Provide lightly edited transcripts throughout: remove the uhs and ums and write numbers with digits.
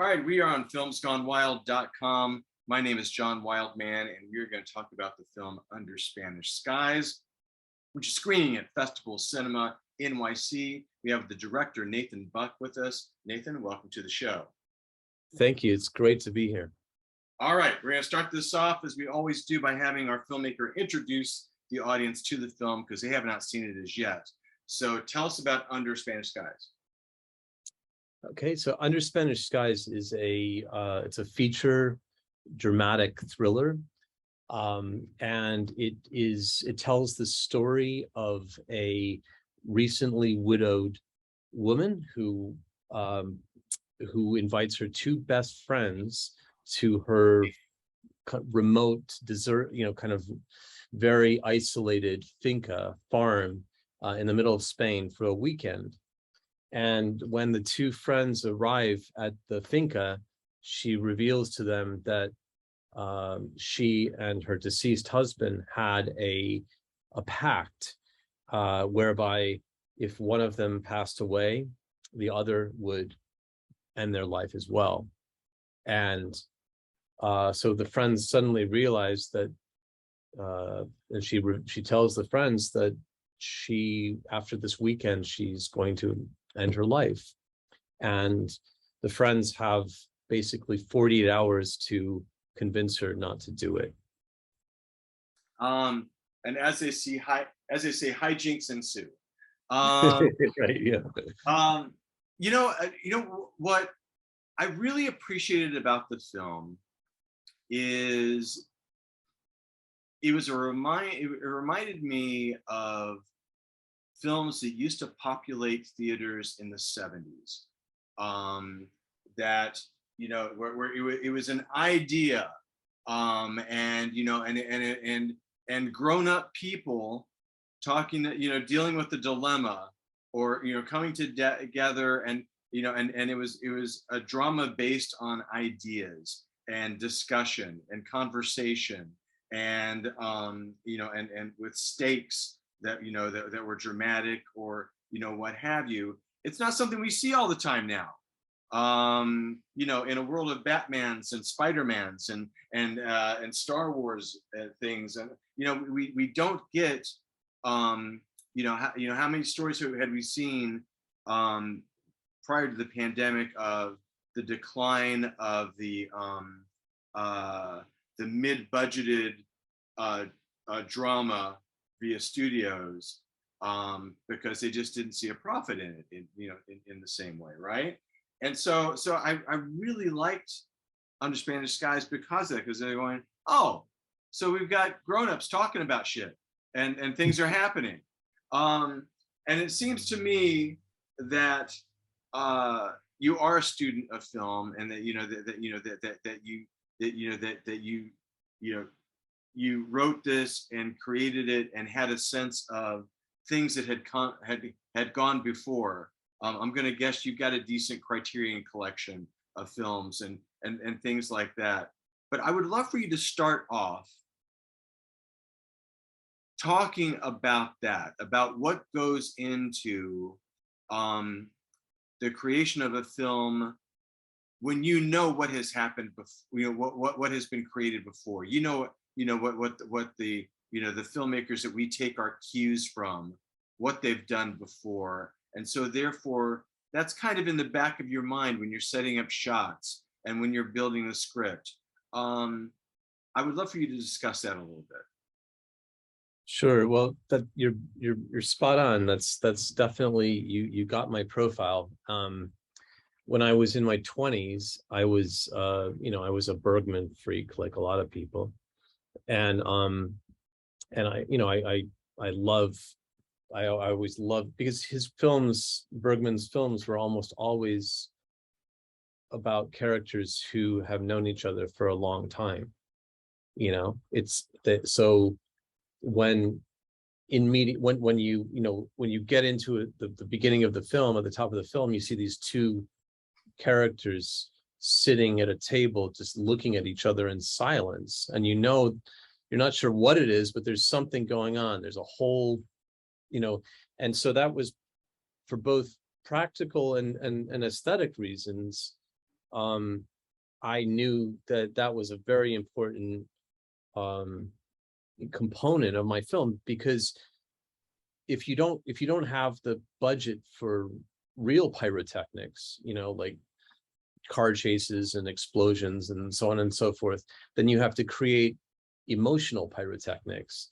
All right, we are on filmsgonewild.com. My name is John Wildman, and we're going to talk about the film Under Spanish Skies, which is screening at Festival Cinema NYC. We have the director, Nathan Buck, with us. Nathan, welcome to the show. Thank you. It's great to be here. All right, we're going to start this off, as we always do, by having our filmmaker introduce the audience to the film, because they have not seen it as yet. So tell us about Under Spanish Skies. Okay, so Under Spanish Skies is it's a feature dramatic thriller, and it tells the story of a recently widowed woman who invites her two best friends to her remote desert, kind of very isolated finca farm in the middle of Spain for a weekend. And when the two friends arrive at the finca, she reveals to them that she and her deceased husband had a pact whereby if one of them passed away, the other would end their life as well. And so the friends suddenly realize that, and she tells the friends that after this weekend, she's going to end her life. And the friends have basically 48 hours to convince her not to do it. And as they say, hijinks ensue. Right, yeah. You know what I really appreciated about the film is it reminded me of films that used to populate theaters in the 70s, that where it was an idea, and grown-up people talking, dealing with the dilemma, or coming together, and it was a drama based on ideas and discussion and conversation, and and with stakes that that were dramatic, or what have you. It's not something we see all the time now, in a world of Batmans and Spider-Mans and Star Wars things. And we don't get how many stories had we seen prior to the pandemic of the decline of the mid-budgeted drama via studios, because they just didn't see a profit in it in the same way, right? And so I really liked Under Spanish Skies because of that, because they're going, oh, so we've got grown-ups talking about shit, and things are happening, and it seems to me that you are a student of film, and that you wrote this and created it and had a sense of things that had gone before. I'm going to guess you've got a decent Criterion collection of films and things like that. But I would love for you to start off talking about that, about what goes into the creation of a film when what has happened before, what has been created before. What the the filmmakers that we take our cues from, what they've done before. And so therefore that's kind of in the back of your mind when you're setting up shots and when you're building the script. I would love for you to discuss that a little bit. Sure. Well, that you're spot on. That's definitely, you got my profile. When I was in my 20s, I was I was a Bergman freak, like a lot of people. And I always loved, because Bergman's films were almost always about characters who have known each other for a long time. It's that, so when you get into it, the beginning of the film, at the top of the film, you see these two characters sitting at a table just looking at each other in silence, and you're not sure what it is, but there's something going on. There's a whole, and so that was, for both practical and aesthetic reasons, I knew that that was a very important component of my film, because if you don't have the budget for real pyrotechnics, like car chases and explosions and so on and so forth, then you have to create emotional pyrotechnics.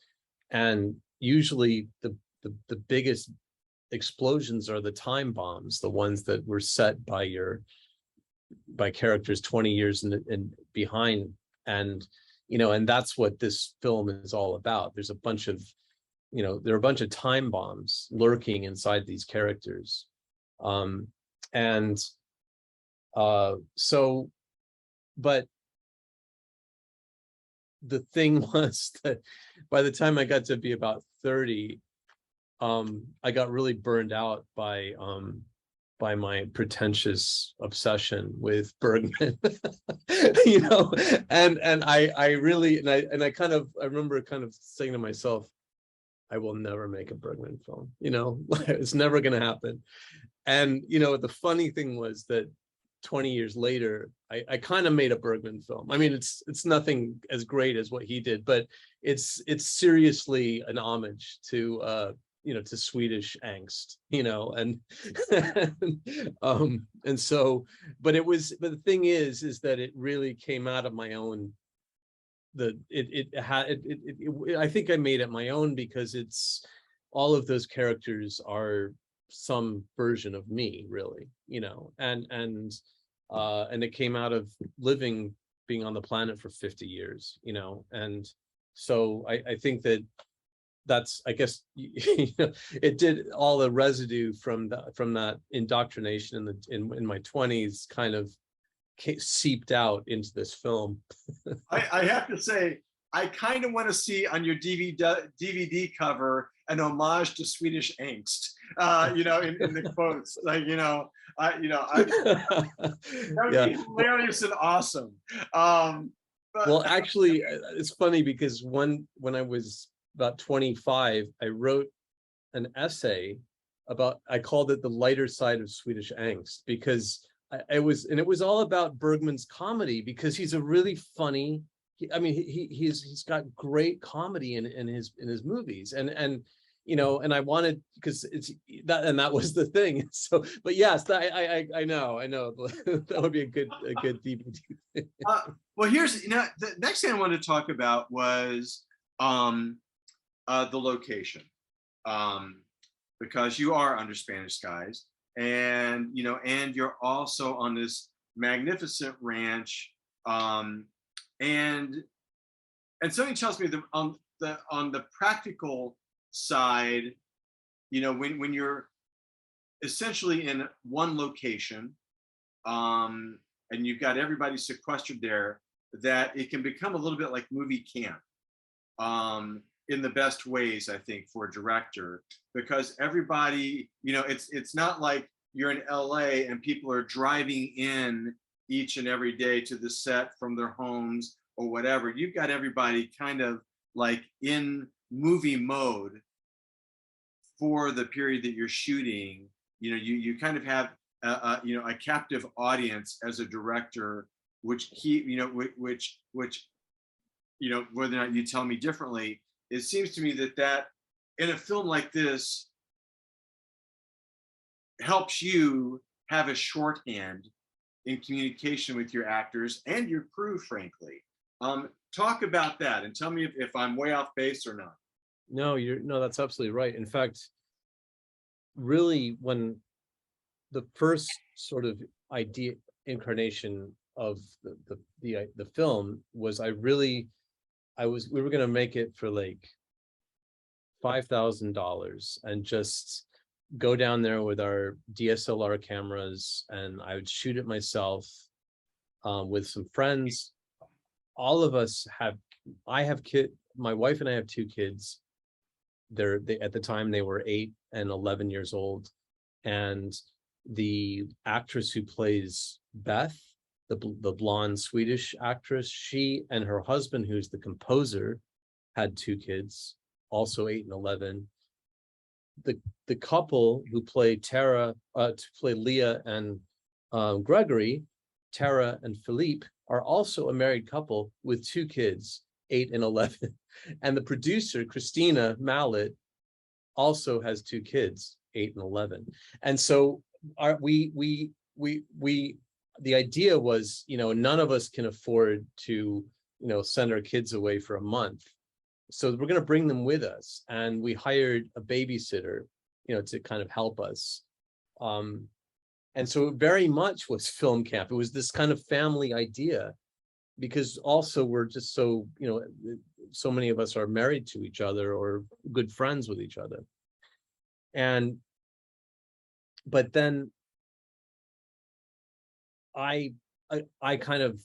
And usually the biggest explosions are the time bombs, the ones that were set by characters 20 years and behind. And and that's what this film is all about. There's a bunch of there are a bunch of time bombs lurking inside these characters. And so, but the thing was that by the time I got to be about 30, I got really burned out by my pretentious obsession with Bergman. And I really, and I remember kind of saying to myself, I will never make a Bergman film, it's never going to happen. And, the funny thing was that 20 years later, I kind of made a Bergman film. I mean, it's nothing as great as what he did, but it's seriously an homage to to Swedish angst, and so, but the thing is that it really came out of my own. I think I made it my own, because it's all of those characters are some version of me, really, and it came out of being on the planet for 50 years, and so I think that's, I guess, it did all the residue from that indoctrination in my 20s kind of seeped out into this film. I have to say, I kind of want to see on your DVD cover an homage to Swedish angst, in the quotes, like, that would be hilarious and awesome. Well, actually, it's funny because when I was about 25, I wrote an essay I called it The Lighter Side of Swedish Angst, because it was all about Bergman's comedy, because he's a really funny, he's got great comedy in his movies, and and I wanted, because it's that, and that was the thing. So, but yes, I know that would be a good DVD. Well, here's the next thing I wanted to talk about was the location, because you are under Spanish skies, and and you're also on this magnificent ranch, and something tells me that on the practical side, when you're essentially in one location, and you've got everybody sequestered there, that it can become a little bit like movie camp, in the best ways, I think, for a director, because everybody, it's not like you're in LA and people are driving in each and every day to the set from their homes or whatever. You've got everybody kind of like in movie mode for the period that you're shooting. You kind of have a captive audience as a director, which whether or not you tell me differently, it seems to me that in a film like this helps you have a shorthand in communication with your actors and your crew, frankly. Talk about that and tell me if I'm way off base or not. No, that's absolutely right. In fact, really, when the first sort of idea incarnation of the film was, we were going to make it for like $5,000 and just go down there with our DSLR cameras, and I would shoot it myself, with some friends. All of us my wife and I have 2 kids. At the time they were 8 and 11 years old. And the actress who plays Beth, the blonde Swedish actress, she and her husband, who's the composer, had 2 kids, also 8 and 11. The couple who play Leah and Gregory, Tara and Philippe are also a married couple with 2 kids, 8 and 11. And the producer, Christina Mallet, also has 2 kids, 8 and 11. And so the idea was, none of us can afford to, send our kids away for a month. So we're going to bring them with us. And we hired a babysitter, to kind of help us. And so it very much was film camp. It was this kind of family idea, because also we're just so, so many of us are married to each other or good friends with each other. But then I kind of,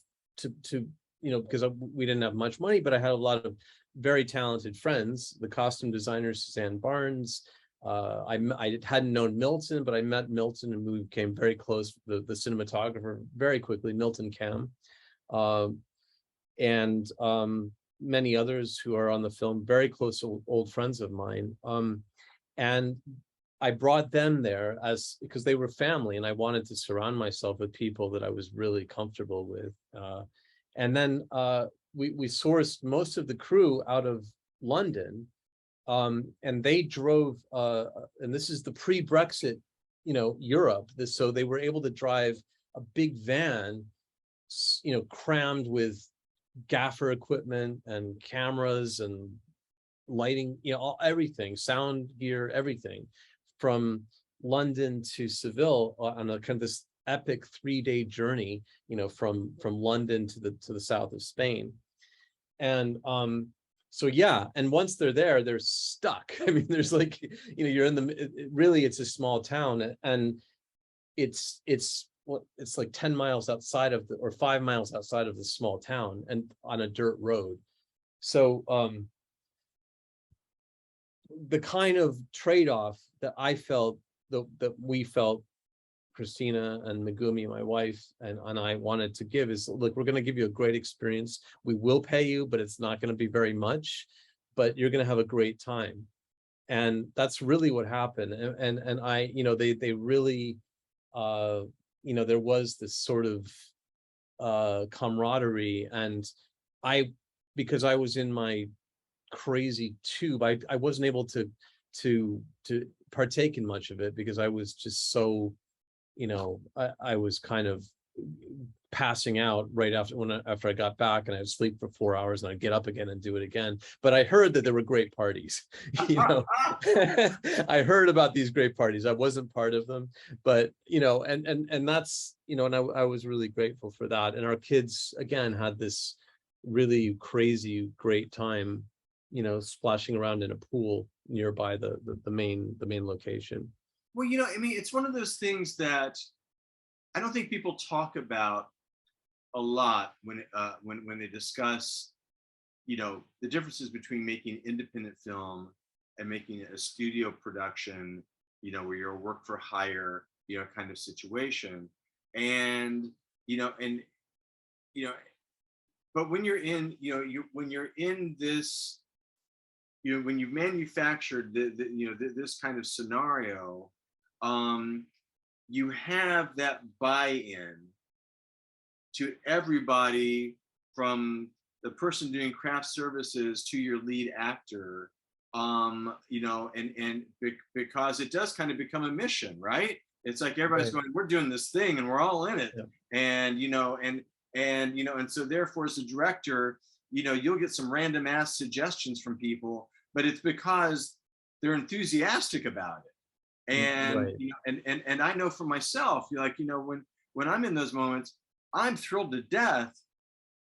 because we didn't have much money, but I had a lot of very talented friends, the costume designer, Suzanne Barnes. I hadn't known Milton, but I met Milton and we became very close, the cinematographer, very quickly, Milton Cam, and many others who are on the film, very close old friends of mine. And I brought them there because they were family, and I wanted to surround myself with people that I was really comfortable with. And then we sourced most of the crew out of London, and they drove, and this is the pre-Brexit, Europe. So they were able to drive a big van, crammed with gaffer equipment and cameras and lighting, everything, sound gear, everything, from London to Seville on a kind of this epic 3-day journey, from London to the south of Spain. And so yeah, and once they're there, they're stuck. I mean, there's like, you're in really, it's a small town, and it's like 10 miles outside of or 5 miles outside of the small town, and on a dirt road. So the kind of trade-off that I felt, that we felt, Christina and Megumi, my wife, and I wanted to give is, look, we're going to give you a great experience. We will pay you, but it's not going to be very much, but you're going to have a great time. And that's really what happened. And I, they really, there was this sort of camaraderie. And because I was in my crazy tube, I wasn't able to partake in much of it, because I was just so, I was kind of passing out right after I got back, and I'd sleep for 4 hours and I'd get up again and do it again. But I heard that there were great parties, I heard about these great parties. I wasn't part of them, but, and that's, and I was really grateful for that. And our kids, again, had this really crazy, great time, splashing around in a pool nearby the main location. Well, I mean, it's one of those things that I don't think people talk about a lot when they discuss, the differences between making independent film and making a studio production, where you're a work for hire, kind of situation. And, but when you're in, when you're in this, when you've manufactured this kind of scenario, you have that buy-in to everybody, from the person doing craft services to your lead actor, because it does kind of become a mission, right? It's like everybody's going, we're doing this thing and we're all in it. Yeah. And so therefore, as a director, you'll get some random ass suggestions from people, but it's because they're enthusiastic about it. And and I know for myself, when I'm in those moments, I'm thrilled to death,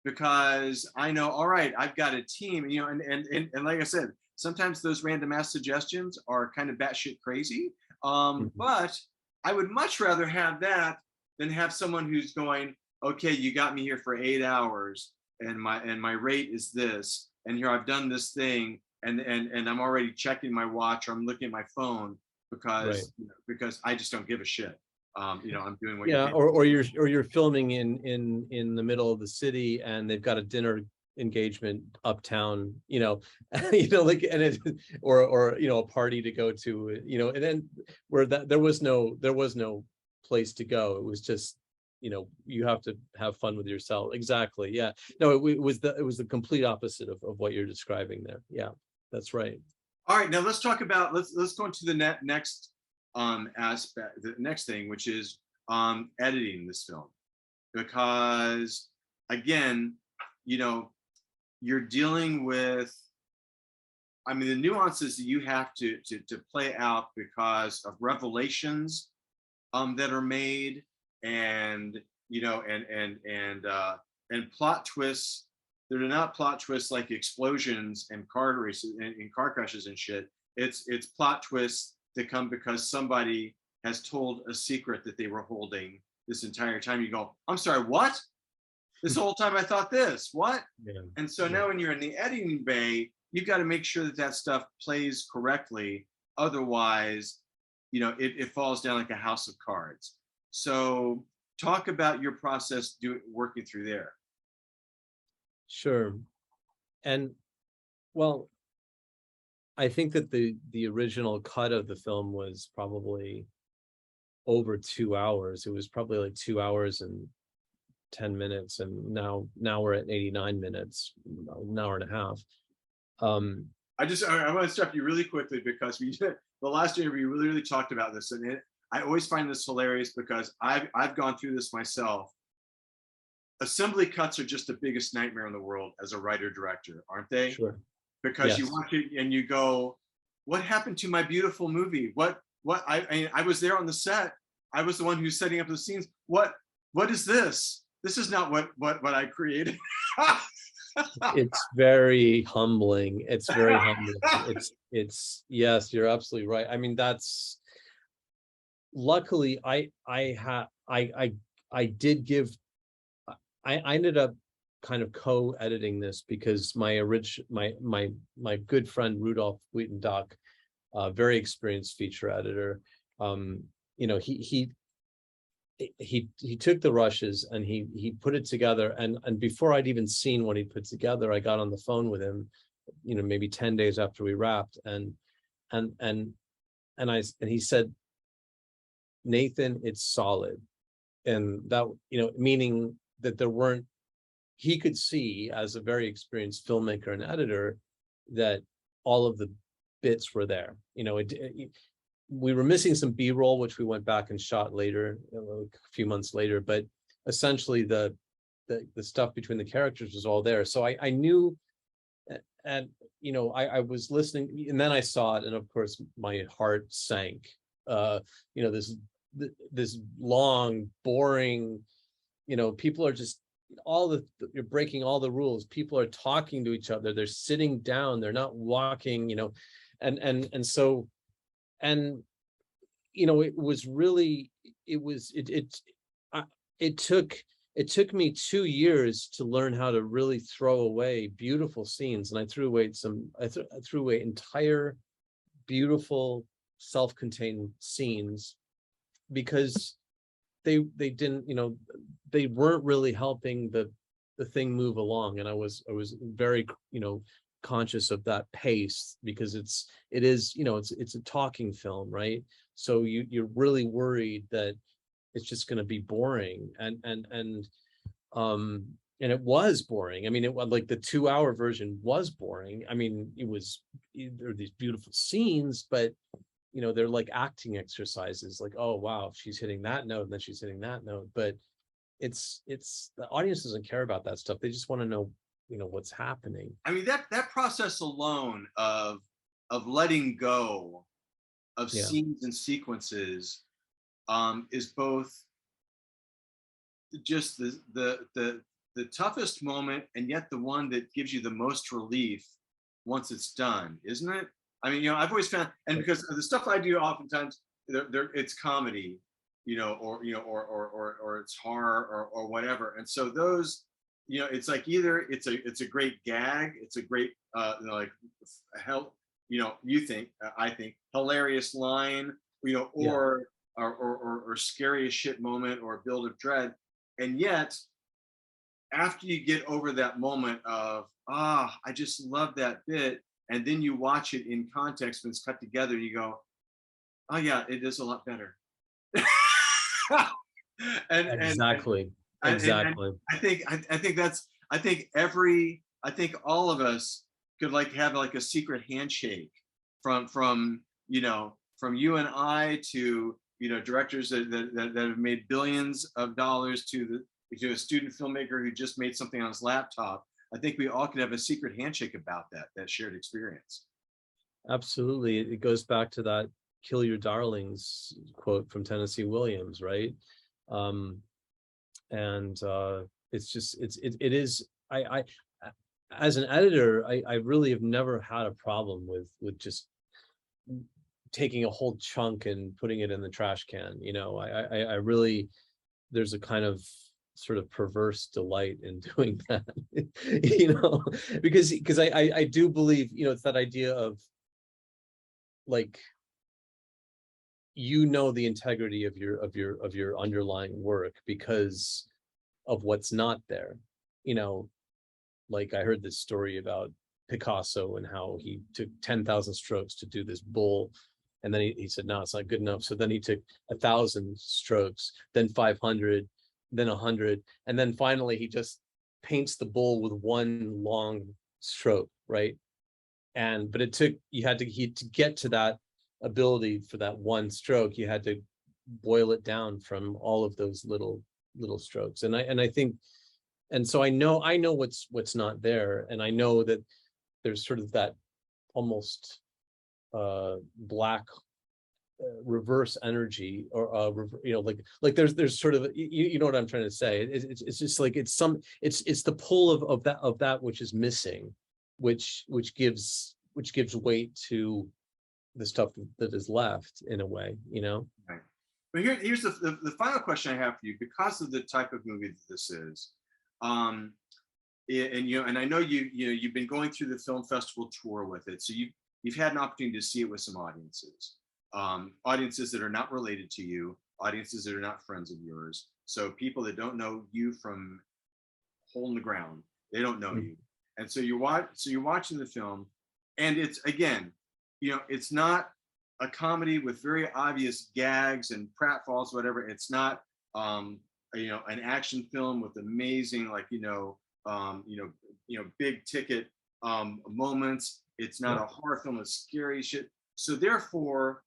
because I know, all right, I've got a team, and like I said, sometimes those random ass suggestions are kind of batshit crazy. But I would much rather have that than have someone who's going, okay, you got me here for 8 hours, and my rate is this, and here I've done this thing, and I'm already checking my watch, or I'm looking at my phone, because I just don't give a shit. I'm doing what you're filming in the middle of the city, and they've got a dinner engagement uptown, like, and it, or a party to go to, and then where there was no place to go. It was just you have to have fun with yourself. Exactly. Yeah. No, it was the complete opposite of what you're describing there. Yeah, that's right. All right, now let's talk about let's go into the next aspect, the next thing, which is editing this film, because again, you're dealing with, I mean, the nuances that you have to play out because of revelations that are made, and and plot twists. They're not plot twists like explosions and car races and car crashes and shit. It's plot twists that come because somebody has told a secret that they were holding this entire time. You go, I'm sorry, what? This whole time I thought this, what? Yeah. And so now when you're in the editing bay, you've got to make sure that stuff plays correctly. Otherwise, it falls down like a house of cards. So talk about your process working through there. Sure. And well, I think that the original cut of the film was probably over 2 hours. It was probably like 2 hours and 10 minutes, and now we're at 89 minutes, an hour and a half. I want to stop you really quickly, because we did the last interview, we really talked about this, and I always find this hilarious because I've gone through this myself. Assembly cuts are just the biggest nightmare in the world as a writer director, aren't they? Sure. Because Yes. you watch it and you go, what happened to my beautiful movie? What I was there on the set. I was the one who's setting up the scenes. What is this? This is not what I created. It's very humbling. It's very humbling. It's yes, you're absolutely right. I mean, that's luckily I did give, I ended up kind of co-editing this because my good friend Rudolph Wheaton-Duck, very experienced feature editor, he took the rushes and he put it together, and before I'd even seen what he put together, I got on the phone with him, maybe 10 days after we wrapped, and he said, Nathan, it's solid. And that, meaning that he could see, as a very experienced filmmaker and editor, that all of the bits were there. We were missing some B-roll, which we went back and shot later, a few months later, but essentially the stuff between the characters was all there. So I knew, and I was listening, and then I saw it, and of course my heart sank. This long, boring, people are just you're breaking all the rules. People are talking to each other. They're sitting down. They're not walking. It was really, it took me 2 years to learn how to really throw away beautiful scenes, and I threw away entire beautiful self-contained scenes because they didn't, they weren't really helping the thing move along. And I was very, conscious of that pace, because it's a talking film, right? So you're really worried that it's just going to be boring, and it was boring. I mean, it was like the 2-hour version was boring. I mean, there were these beautiful scenes, but they're like acting exercises, like, oh wow, she's hitting that note and then she's hitting that note, but it's the audience doesn't care about that stuff. They just want to know what's happening. I mean, that process alone of letting go of scenes and sequences is both just the toughest moment, and yet the one that gives you the most relief once it's done, isn't it? I mean, I've always found, and because the stuff I do, oftentimes it's comedy, or it's horror or whatever, and so those, it's like either it's a great gag, it's a great like hell, I think hilarious line, or scary as shit moment or build of dread, and yet after you get over that moment of I just love that bit, and then you watch it in context when it's cut together, you go, oh yeah, it is a lot better. and Exactly. and Exactly. I think all of us could like have like a secret handshake from from you and I to directors that have made billions of dollars to a student filmmaker who just made something on his laptop. I think we all could have a secret handshake about that shared experience. Absolutely. It goes back to that "kill your darlings" quote from Tennessee Williams, right? Um, and it's just it is I as an editor, I really have never had a problem with just taking a whole chunk and putting it in the trash can. I really, there's a kind of sort of perverse delight in doing that. you know because I do believe, it's that idea of like, the integrity of your underlying work because of what's not there. you know like, I heard this story about Picasso and how he took 10,000 strokes to do this bull, and then he said, no, it's not good enough. So then he took 1,000 strokes, then 500, then 100, and then finally he just paints the bull with one long stroke, right? But it took, to get to that ability for that one stroke, you had to boil it down from all of those little strokes. And I think, and so I know what's not there, and I know that there's sort of that almost black reverse energy, or like there's sort of, you know what I'm trying to say. It's just like, it's the pull of that which is missing, which gives weight to the stuff that is left, in a way. Right. But here's the final question I have for you, because of the type of movie that this is. Um, and I know you've been going through the film festival tour with it, so you've had an opportunity to see it with some audiences, audiences that are not related to you, audiences that are not friends of yours, so people that don't know you from hole in the ground, they don't know you, and so you're watching the film, and it's, again, it's not a comedy with very obvious gags and pratfalls, whatever. It's not an action film with amazing, like, big ticket moments. It's not a horror film with scary shit. So therefore,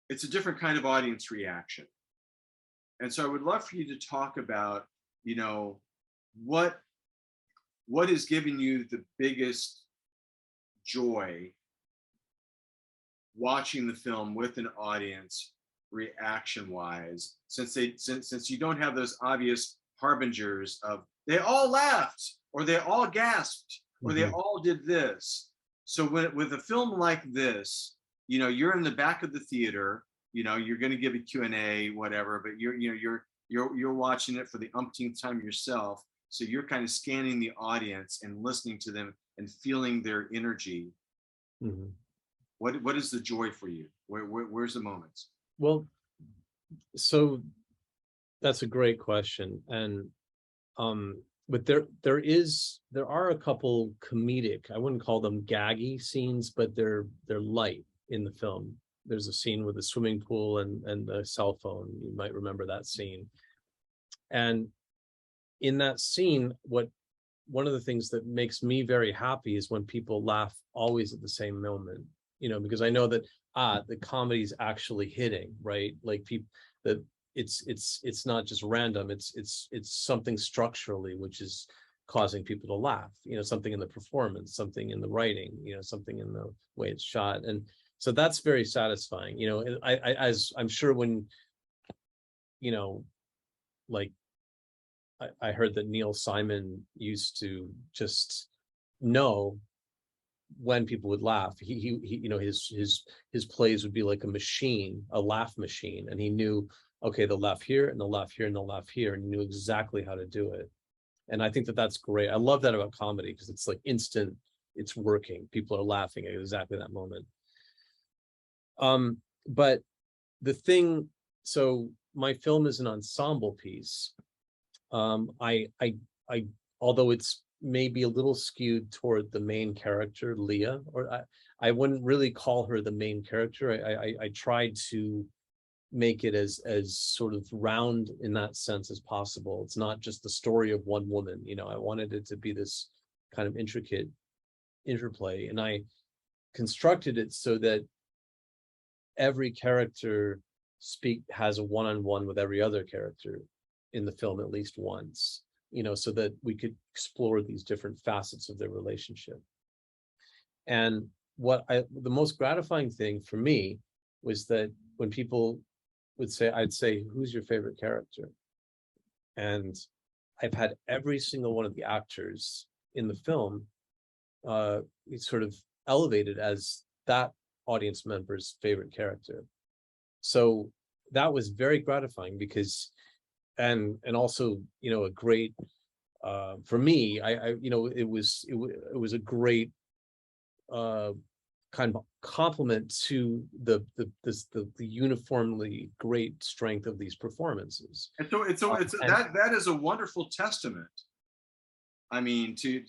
it's a different kind of audience reaction. And so I would love for you to talk about, what is giving you the biggest joy watching the film with an audience, reaction wise, since you don't have those obvious harbingers of they all laughed or they all gasped or they all did this. So with a film like this, you're in the back of the theater, you're going to give a Q&A, whatever, but you're watching it for the umpteenth time yourself, so you're kind of scanning the audience and listening to them and feeling their energy. What is the joy for you? Where's the moments? Well, so that's a great question. And but there are a couple comedic, I wouldn't call them gaggy scenes, but they're light in the film. There's a scene with the swimming pool and the cell phone. You might remember that scene. And in that scene, one of the things that makes me very happy is when people laugh always at the same moment, because I know that the comedy's actually hitting, right? Like, people, that it's not just random, it's something structurally which is causing people to laugh, something in the performance, something in the writing, something in the way it's shot. And so that's very satisfying. And as I'm sure when, like, I heard that Neil Simon used to just know when people would laugh. He his plays would be like a machine, a laugh machine, and he knew, okay, they'll laugh here and they'll laugh here and they'll laugh here, and he knew exactly how to do it. And I think that that's great. I love that about comedy, because it's like instant, it's working. People are laughing at exactly that moment. But the thing, so my film is an ensemble piece. I although it's maybe a little skewed toward the main character, Leah, or I wouldn't really call her the main character. I tried to make it as sort of round in that sense as possible. It's not just the story of one woman, you know. I wanted it to be this kind of intricate interplay, and I constructed it so that every character has a one-on-one with every other character in the film at least once, you know, so that we could explore these different facets of their relationship. And the most gratifying thing for me was that when people would say, I'd say, who's your favorite character? And I've had every single one of the actors in the film sort of elevated as that audience member's favorite character. So that was very gratifying because, and also, you know, a great, for me, I you know, it was a great kind of compliment to the uniformly great strength of these performances. And so that is a wonderful testament. I mean, to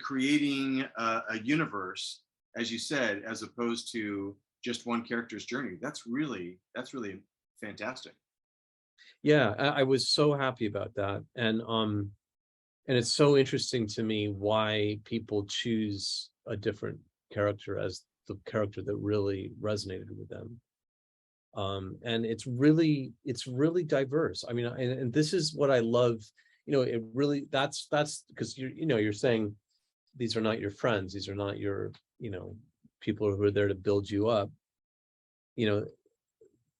creating a universe, as you said, as opposed to just one character's journey. That's really fantastic. Yeah, I was so happy about that, and it's so interesting to me why people choose a different character as the character that really resonated with them. And it's really diverse. I mean, and this is what I love. You know, it really, that's because you're saying these are not your friends. These are not your, you know, people who are there to build you up. You know,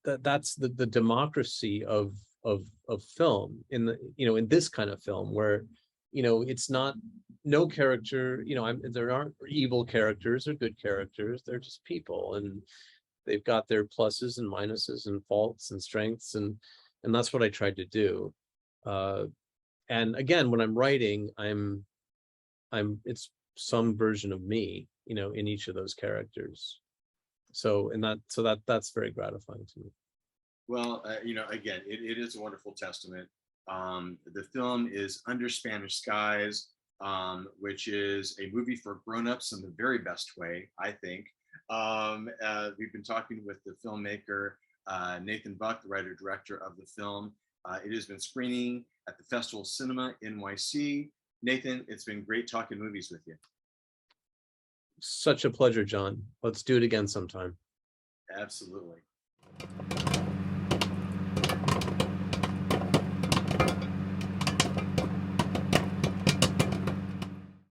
that's the democracy of film in the, you know, in this kind of film where, you know, it's not, no character, you know, there aren't evil characters or good characters. They're just people, and they've got their pluses and minuses and faults and strengths, and that's what I tried to do. And again, when I'm writing, it's some version of me, you know, in each of those characters. So that's very gratifying to me. Well, you know, again, it is a wonderful testament. The film is Under Spanish Skies, which is a movie for grown-ups in the very best way, I think. We've been talking with the filmmaker, Nathan Buck, the writer-director of the film. It has been screening at the Festival Cinema NYC. Nathan, it's been great talking movies with you. Such a pleasure, John. Let's do it again sometime. Absolutely.